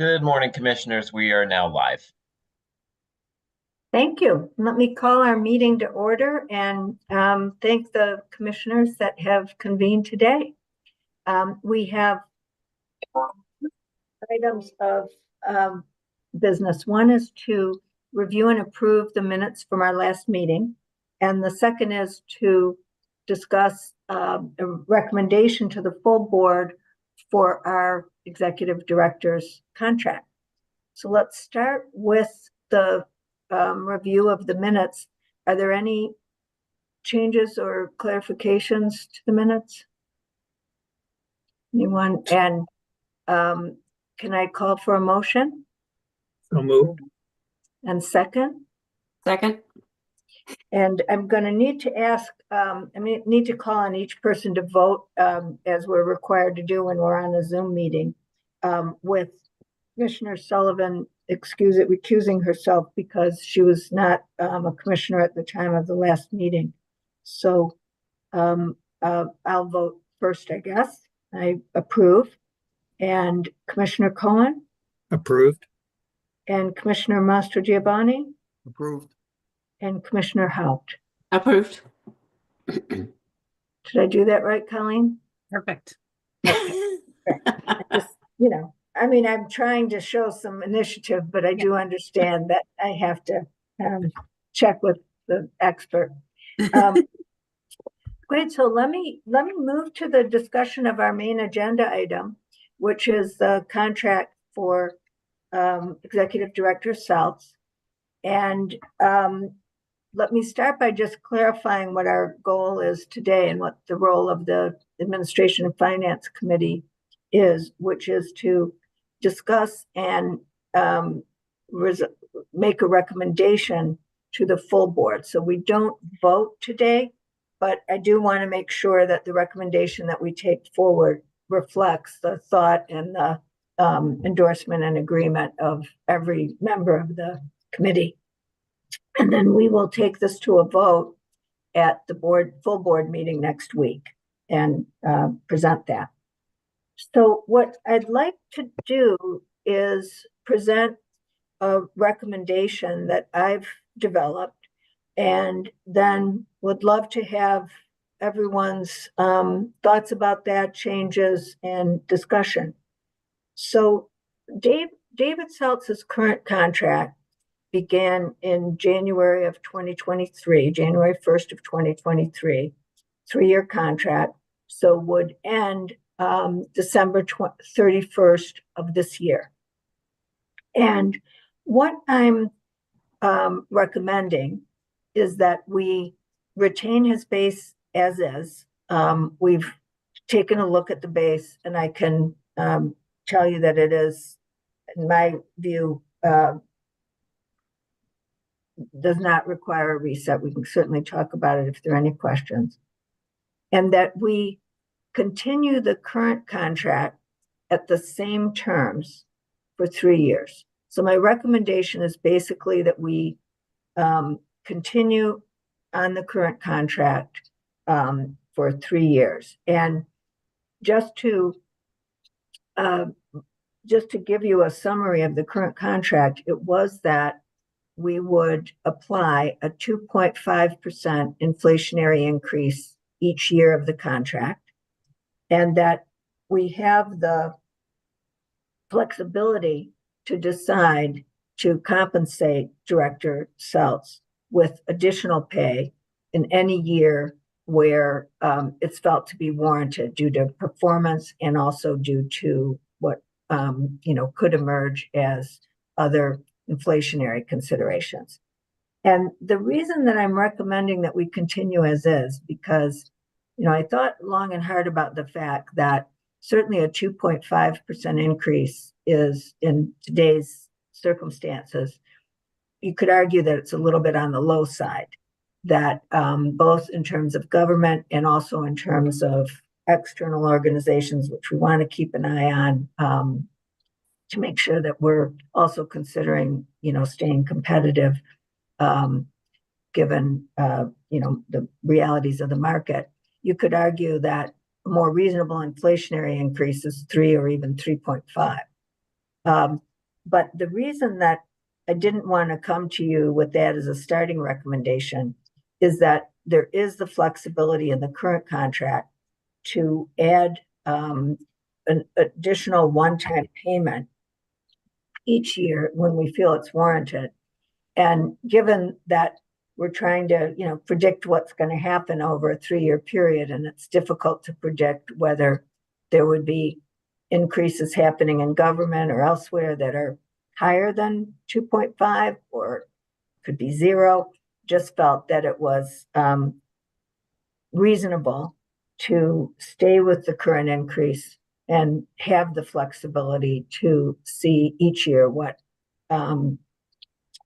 Good morning, commissioners. We are now live. Thank you. Let me call our meeting to order and thank the commissioners that have convened today. We have items of business. One is to review and approve the minutes from our last meeting. And the second is to discuss a recommendation to the full board for our executive director's contract. So let's start with the review of the minutes. Are there any changes or clarifications to the minutes? Anyone? And can I call for a motion? So moved. And second? Second. And I'm going to need to ask, need to call on each person to vote as we're required to do when we're on a Zoom meeting, with Commissioner Sullivan recusing herself because she was not a commissioner at the time of the last meeting. So I'll vote first, I guess. I approve. And Commissioner Cohen? Approved. And Commissioner Mastrogiovanni? Approved. And Commissioner Haupt? Approved. Did I do that right, Colleen? Perfect. Just, I'm trying to show some initiative, but I do understand that I have to check with the expert. Great, so let me move to the discussion of our main agenda item, which is the contract for Executive Director Seltz. And let me start by just clarifying what our goal is today and what the role of the Administration and Finance Committee is, which is to discuss and make a recommendation to the full board. So we don't vote today, but I do want to make sure that the recommendation that we take forward reflects the thought and the endorsement and agreement of every member of the committee. And then we will take this to a vote at the full board meeting next week and present that. So what I'd like to do is present a recommendation that I've developed, and then would love to have everyone's thoughts about that, changes, and discussion. So David Seltz's current contract began in January of 2023, January 1st of 2023, 3-year contract, so would end December 31st of this year. And what I'm recommending is that we retain his base as is. We've taken a look at the base, and I can tell you that it is, in my view, does not require a reset. We can certainly talk about it if there are any questions. And that we continue the current contract at the same terms for 3 years. So my recommendation is basically that we continue on the current contract for 3 years. And just to give you a summary of the current contract, it was that we would apply a 2.5% inflationary increase each year of the contract, and that we have the flexibility to decide to compensate Director Seltz with additional pay in any year where it's felt to be warranted due to performance and also due to what could emerge as other inflationary considerations. And the reason that I'm recommending that we continue as is because, I thought long and hard about the fact that certainly a 2.5% increase is, in today's circumstances, you could argue that it's a little bit on the low side, that both in terms of government and also in terms of external organizations, which we want to keep an eye on, to make sure that we're also considering, staying competitive, given, the realities of the market. You could argue that a more reasonable inflationary increase is 3 or even 3.5. But the reason that I didn't want to come to you with that as a starting recommendation is that there is the flexibility in the current contract to add an additional one-time payment each year when we feel it's warranted. And given that we're trying to, predict what's going to happen over a 3-year period, and it's difficult to predict whether there would be increases happening in government or elsewhere that are higher than 2.5 or could be 0, just felt that it was reasonable to stay with the current increase and have the flexibility to see each year what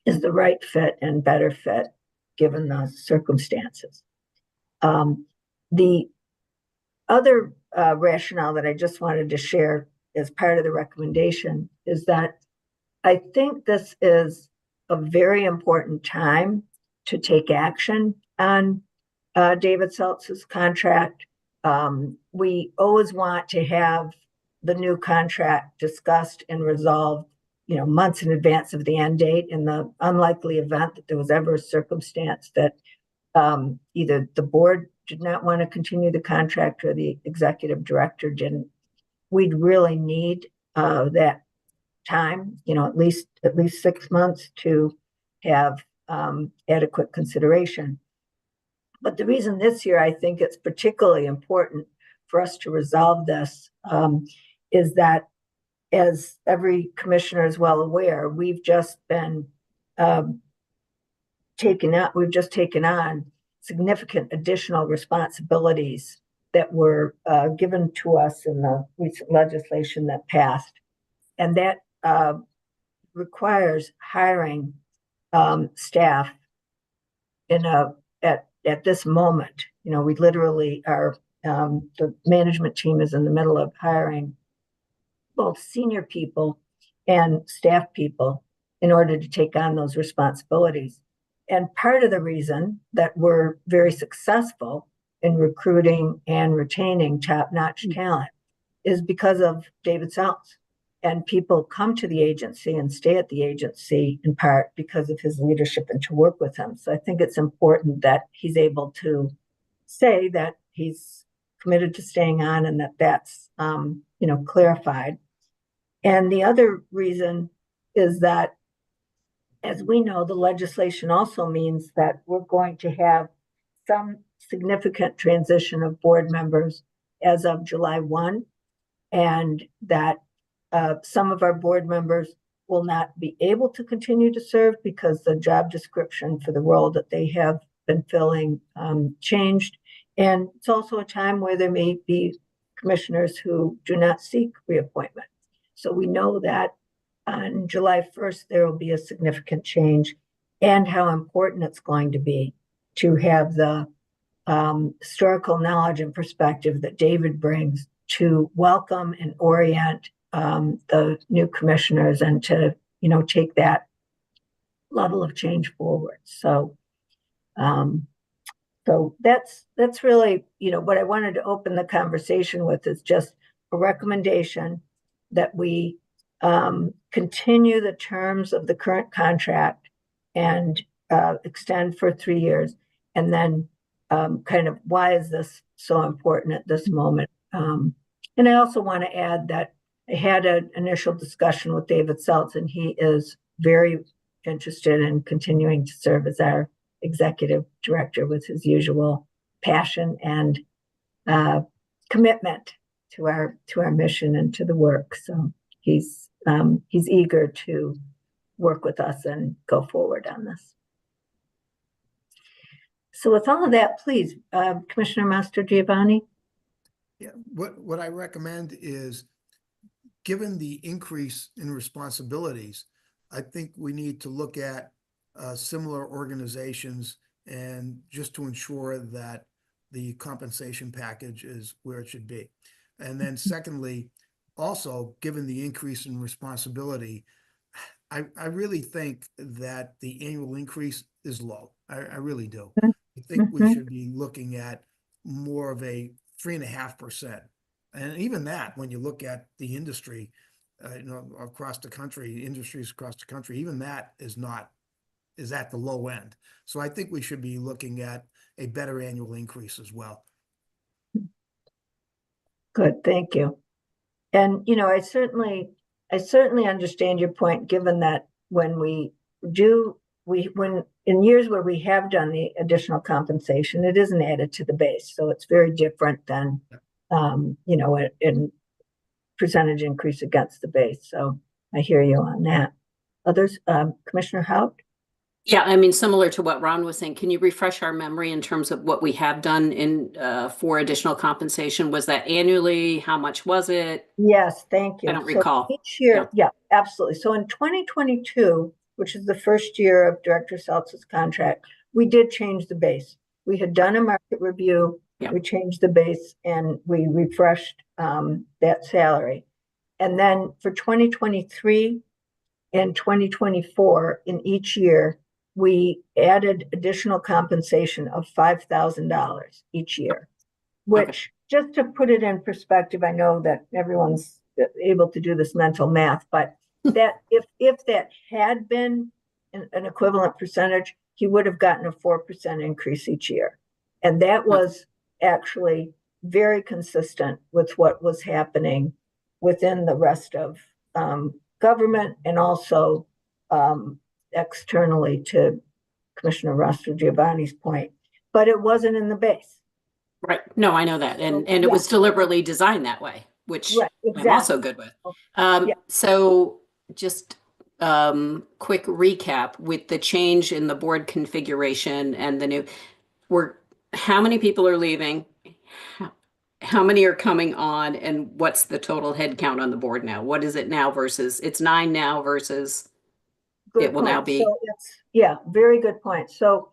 is the right fit and better fit given the circumstances. The other rationale that I just wanted to share as part of the recommendation is that I think this is a very important time to take action on David Seltz's contract. We always want to have the new contract discussed and resolved, months in advance of the end date, in the unlikely event that there was ever a circumstance that either the board did not want to continue the contract or the executive director didn't. We'd really need that time, at least 6 months to have adequate consideration. But the reason this year I think it's particularly important for us to resolve this is that, as every commissioner is well aware, we've just taken on significant additional responsibilities that were given to us in the recent legislation that passed. And that requires hiring staff at this moment. We literally are, the management team is in the middle of hiring both senior people and staff people in order to take on those responsibilities. And part of the reason that we're very successful in recruiting and retaining top-notch talent is because of David Seltz. And people come to the agency and stay at the agency in part because of his leadership and to work with him. So I think it's important that he's able to say that he's committed to staying on and that that's, clarified. And the other reason is that, as we know, the legislation also means that we're going to have some significant transition of board members as of July 1, and that some of our board members will not be able to continue to serve because the job description for the role that they have been filling changed. And it's also a time where there may be commissioners who do not seek reappointment. So we know that on July 1st, there will be a significant change, and how important it's going to be to have the historical knowledge and perspective that David brings to welcome and orient the new commissioners and to, take that level of change forward. So that's really, what I wanted to open the conversation with is just a recommendation that we continue the terms of the current contract and extend for 3 years. And then kind of why is this so important at this moment? And I also want to add that I had an initial discussion with David Seltz, and he is very interested in continuing to serve as our executive director with his usual passion and commitment to our mission and to the work. So he's eager to work with us and go forward on this. So with all of that, please, Commissioner Mastrogiovanni. Yeah, what I recommend is, given the increase in responsibilities, I think we need to look at similar organizations, and just to ensure that the compensation package is where it should be. And then secondly, also, given the increase in responsibility, I really think that the annual increase is low. I really do. I think we should be looking at more of a 3.5%. And even that, when you look at the industry, across the country, industries across the country, even that is at the low end. So I think we should be looking at a better annual increase as well. Good, thank you. And, you know, I certainly understand your point, given that when in years where we have done the additional compensation, it isn't added to the base. So it's very different than, you know, in percentage increase against the base. So I hear you on that. Others, Commissioner Haupt? Yeah, I mean, similar to what Ron was saying, can you refresh our memory in terms of what we have done for additional compensation? Was that annually? How much was it? Yes, thank you. I don't So recall. each year, yeah, absolutely. So in 2022, which is the first year of Director Seltz's contract, we did change the base. We had done a market review, Yeah. we changed the base, and we refreshed that salary. And then for 2023 and 2024, in each year, we added additional compensation of $5,000 each year, which, just to put it in perspective, I know that everyone's able to do this mental math, but that if that had been an equivalent percentage, he would have gotten a 4% increase each year. And that was actually very consistent with what was happening within the rest of government, and also externally, to Commissioner Mastrogiovanni's point, but it wasn't in the base. Right. No, I know that. And it Yeah. was deliberately designed that way, which Right, I'm also exactly. good with. Yeah. So just quick recap with the change in the board configuration and the new, how many people are leaving? How many are coming on, and what's the total head count on the board now? What is it now versus, it's 9 now versus Good it will now point. be? So yeah, very good point. So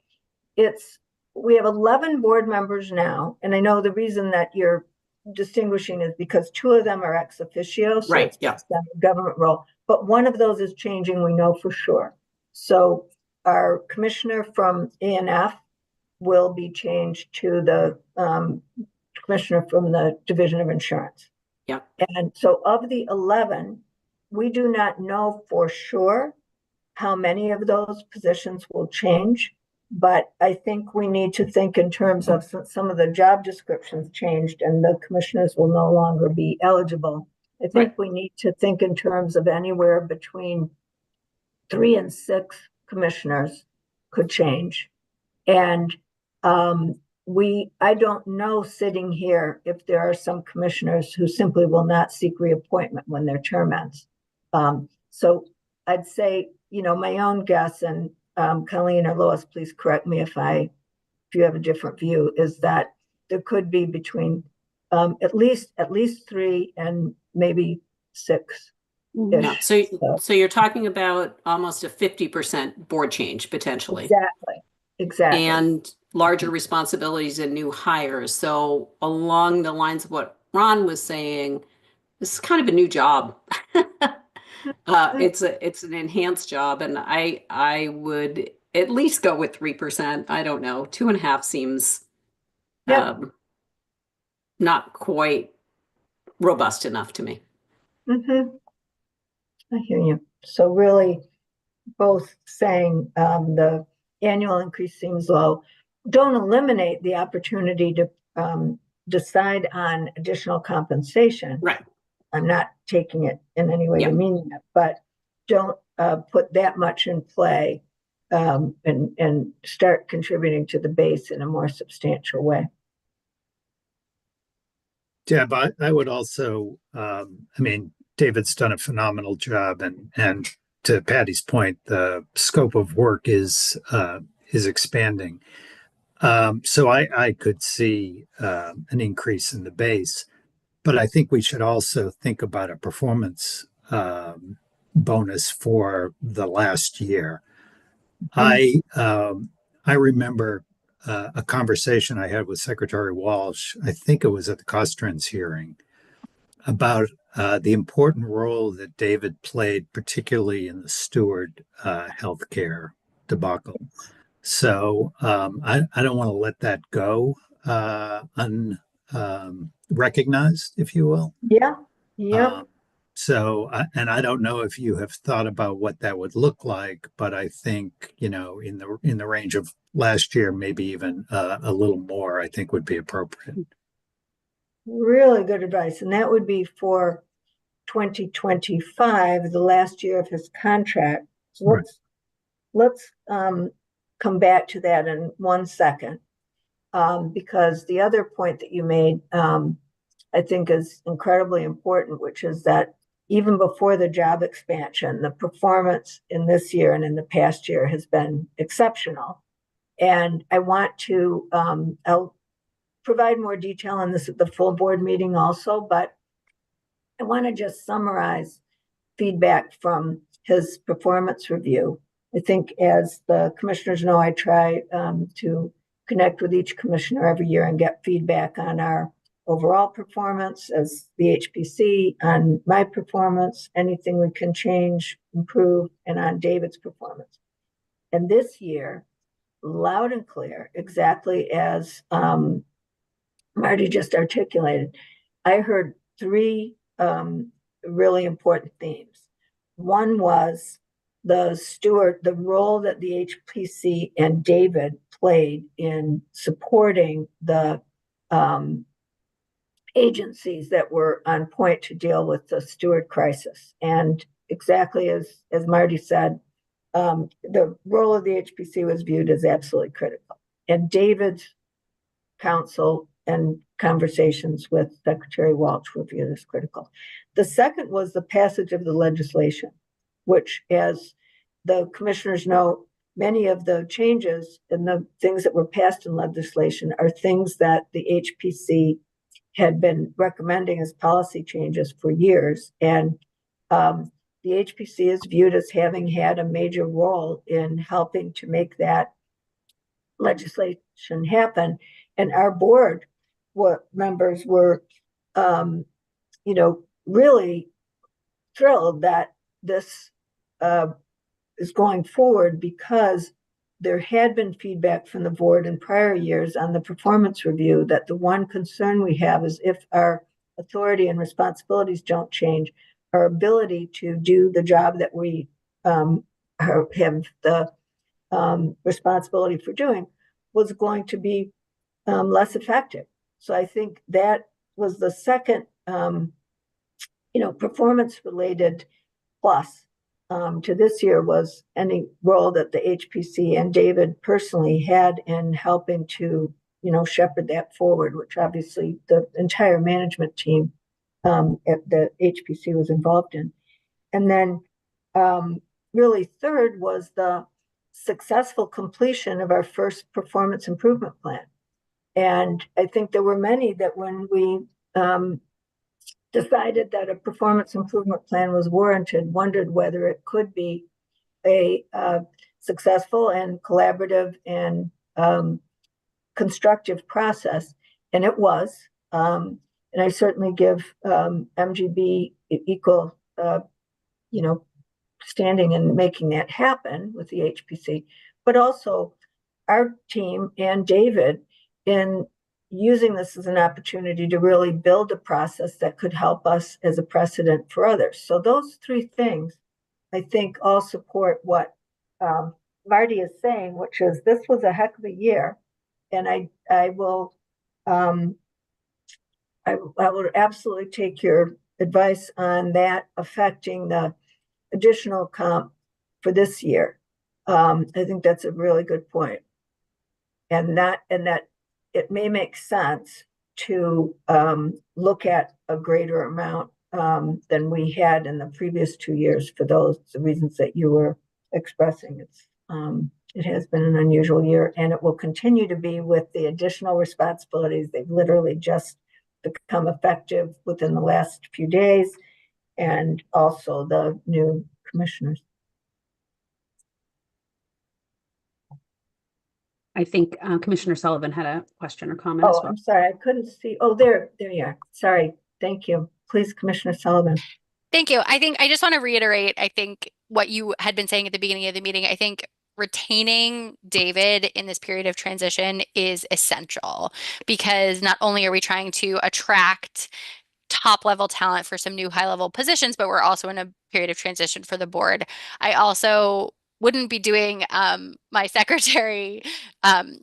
we have 11 board members now, and I know the reason that you're distinguishing is because 2 of them are ex officio, so Right, it's yeah. a government role, but one of those is changing, we know for sure. So our commissioner from ANF will be changed to the commissioner from the Division of Insurance. Yeah. And so of the 11, we do not know for sure how many of those positions will change, but I think we need to think in terms of some of the job descriptions changed and the commissioners will no longer be eligible. I think Right. we need to think in terms of anywhere between 3 and 6 commissioners could change. And I don't know sitting here if there are some commissioners who simply will not seek reappointment when their term ends. So I'd say, you know, my own guess, and Colleen or Lois, please correct me if you have a different view, is that there could be between at least 3 and maybe 6. Yeah. So you're talking about almost a 50% board change potentially. Exactly. And larger responsibilities and new hires. So along the lines of what Ron was saying, this is kind of a new job. It's an enhanced job, and I would at least go with 3%. I don't know. 2.5 seems not quite robust enough to me. I hear you. So really, both saying the annual increase seems low. Don't eliminate the opportunity to decide on additional compensation. Right. I'm not taking it in any way to mean that, but don't put that much in play and start contributing to the base in a more substantial way. Deb, I would also, I mean, David's done a phenomenal job, and to Patty's point, the scope of work is expanding. So I could see an increase in the base, but I think we should also think about a performance bonus for the last year. I remember a conversation I had with Secretary Walsh. I think it was at the Costrans hearing about the important role that David played, particularly in the Steward healthcare debacle. So I don't want to let that go unrecognized, if you will. Yeah. So, and I don't know if you have thought about what that would look like, but I think, in the range of last year, maybe even a little more, I think would be appropriate. Really good advice. And that would be for 2025, the last year of his contract. So Right. let's come back to that in 1 second. Because the other point that you made, I think is incredibly important, which is that even before the job expansion, the performance in this year and in the past year has been exceptional. And I want to, I'll provide more detail on this at the full board meeting also, but I want to just summarize feedback from his performance review. I think, as the commissioners know, I try to connect with each commissioner every year and get feedback on our overall performance as the HPC, on my performance, anything we can change, improve, and on David's performance. And this year, loud and clear, exactly as Marty just articulated, I heard three really important themes. One was the role that the HPC and David played in supporting the agencies that were on point to deal with the steward crisis. And exactly as Marty said, the role of the HPC was viewed as absolutely critical. And David's counsel and conversations with Secretary Walsh were viewed as critical. The second was the passage of the legislation, which, as the commissioners know, many of the changes and the things that were passed in legislation are things that the HPC had been recommending as policy changes for years. And the HPC is viewed as having had a major role in helping to make that legislation happen. And our board members were, really thrilled that this is going forward, because there had been feedback from the board in prior years on the performance review that the one concern we have is if our authority and responsibilities don't change, our ability to do the job that we have the responsibility for doing was going to be less effective. So I think that was the second, performance-related plus to this year, was any role that the HPC and David personally had in helping to, shepherd that forward, which obviously the entire management team at the HPC was involved in. And then really third was the successful completion of our first performance improvement plan. And I think there were many that when we decided that a performance improvement plan was warranted, wondered whether it could be a successful and collaborative and constructive process. And it was. And I certainly give MGB equal, standing in making that happen with the HPC, but also our team and David in using this as an opportunity to really build a process that could help us as a precedent for others. So those three things, I think, all support what Marty is saying, which is this was a heck of a year. And I will absolutely take your advice on that affecting the additional comp for this year. I think that's a really good point. And that it may make sense to look at a greater amount than we had in the previous 2 years for the reasons that you were expressing. It has been an unusual year, and it will continue to be with the additional responsibilities. They've literally just become effective within the last few days, and also the new commissioners. I think Commissioner Sullivan had a question or comment as Oh, well. I'm sorry, I couldn't see. Oh, there you are. Sorry. Thank you. Please, Commissioner Sullivan. Thank you. I just want to reiterate, I think what you had been saying at the beginning of the meeting. I think retaining David in this period of transition is essential, because not only are we trying to attract top level talent for some new high level positions, but we're also in a period of transition for the board. I also wouldn't be doing my secretary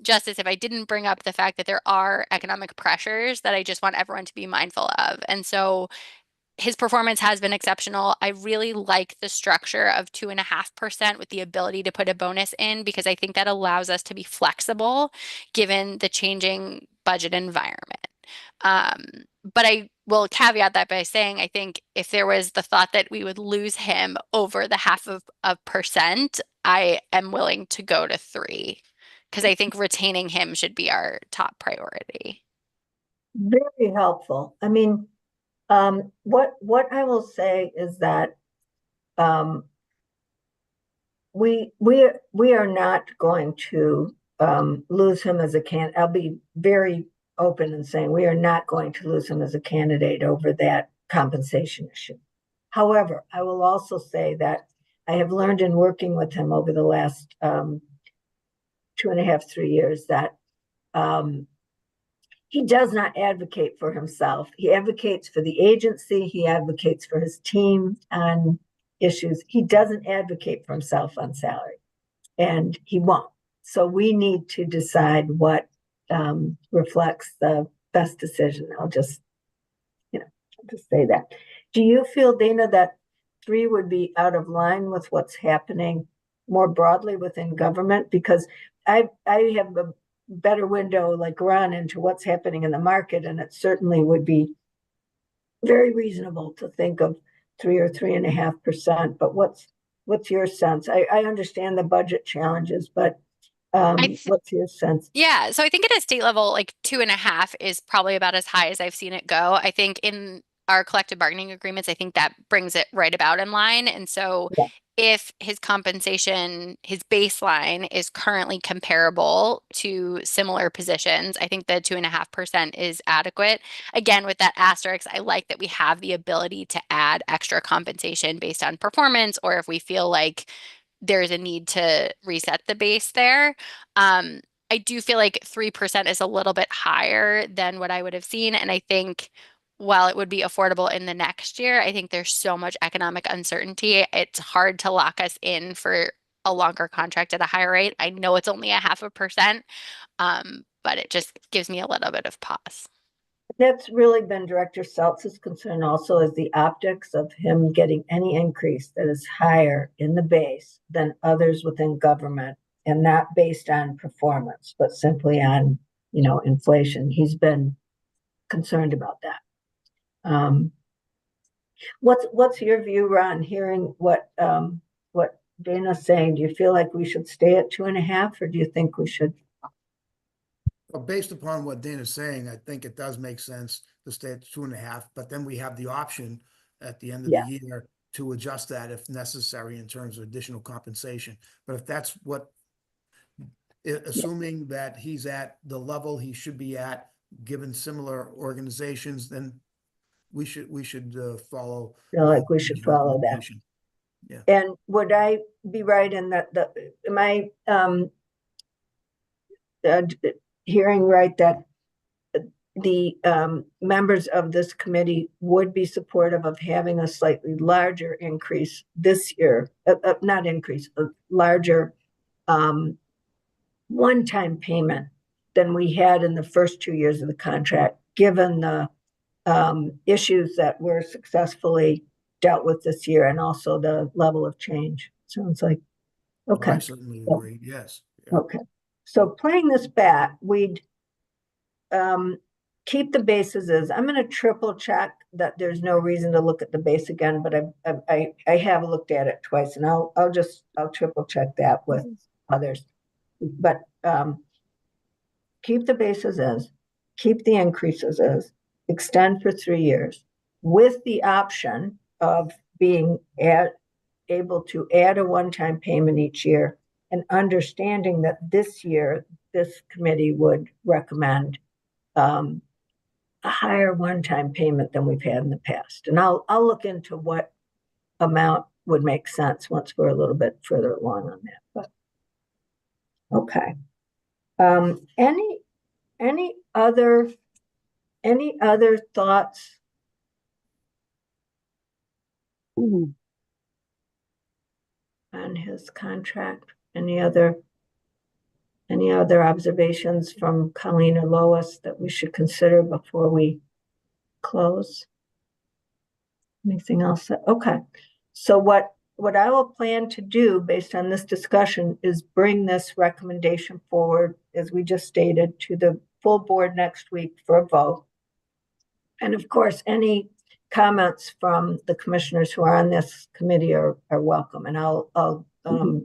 justice if I didn't bring up the fact that there are economic pressures that I just want everyone to be mindful of. And so his performance has been exceptional. I really like the structure of 2.5% with the ability to put a bonus in, because I think that allows us to be flexible given the changing budget environment. But I will caveat that by saying I think if there was the thought that we would lose him over the half of a percent, I am willing to go to 3, because I think retaining him should be our top priority. Very helpful. I mean, what I will say is that we are not going to lose him as a candidate. I'll be very open in saying we are not going to lose him as a candidate over that compensation issue. However, I will also say that I have learned in working with him over the last 2.5, 3 years that he does not advocate for himself. He advocates for the agency. He advocates for his team on issues. He doesn't advocate for himself on salary, and he won't. So we need to decide what reflects the best decision. I'll just say that. Do you feel, Dana, that 3 would be out of line with what's happening more broadly within government? Because I have a better window like Ron into what's happening in the market, and it certainly would be very reasonable to think of 3 or 3.5%. But what's your sense? I understand the budget challenges, but what's your sense? Yeah, so I think at a state level, like 2.5 is probably about as high as I've seen it go. I think in our collective bargaining agreements, I think that brings it right about in line. And so Yeah. if his compensation, his baseline is currently comparable to similar positions, I think the 2.5% is adequate. Again, with that asterisk, I like that we have the ability to add extra compensation based on performance, or if we feel like there's a need to reset the base there. I do feel like 3% is a little bit higher than what I would have seen. And I think while it would be affordable in the next year, I think there's so much economic uncertainty. It's hard to lock us in for a longer contract at a higher rate. I know it's only 0.5%, but it just gives me a little bit of pause. That's really been Director Seltz's concern also, is the optics of him getting any increase that is higher in the base than others within government, and not based on performance, but simply on, inflation. He's been concerned about that. What's your view, Ron, hearing what Dana's saying? Do you feel like we should stay at 2.5, or do you think we should? Well, based upon what Dana's saying, I think it does make sense to stay at 2.5, but then we have the option at the end of Yeah. the year to adjust that if necessary in terms of additional compensation. But if that's what, assuming that he's at the level he should be at, given similar organizations, then we should follow. Feel like we should follow that. recommendation. Yeah. And would I be right in that am I hearing right that the members of this committee would be supportive of having a slightly larger increase this year, not increase, a larger one-time payment than we had in the first 2 years of the contract, given the issues that were successfully dealt with this year, and also the level of change? Sounds like, okay. I certainly agree, yes. Yeah. Okay, so playing this back, we'd keep the bases as, I'm gonna triple check that there's no reason to look at the base again, but I have looked at it twice, and I'll triple check that with others. But keep the bases as, keep the increases as, extend for 3 years, with the option of being able to add a one-time payment each year, and understanding that this year, this committee would recommend a higher one-time payment than we've had in the past. And I'll look into what amount would make sense once we're a little bit further along on that. But okay. Any other thoughts on his contract. Any other observations from Colleen or Lois that we should consider before we close? Anything else? Okay. So what I will plan to do based on this discussion is bring this recommendation forward, as we just stated, to the full board next week for a vote. And of course, any comments from the commissioners who are on this committee are welcome. And I'll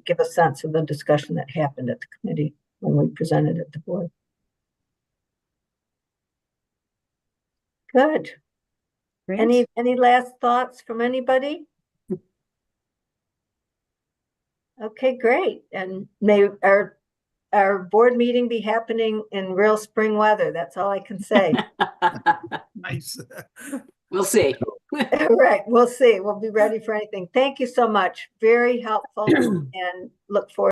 give a sense of the discussion that happened at the committee when we presented at the board. Good. Great. Any last thoughts from anybody? Okay, great. And may our board meeting be happening in real spring weather. That's all I can say. Nice. We'll see. All right, we'll see. We'll be ready for anything. Thank you so much. Very helpful and look forward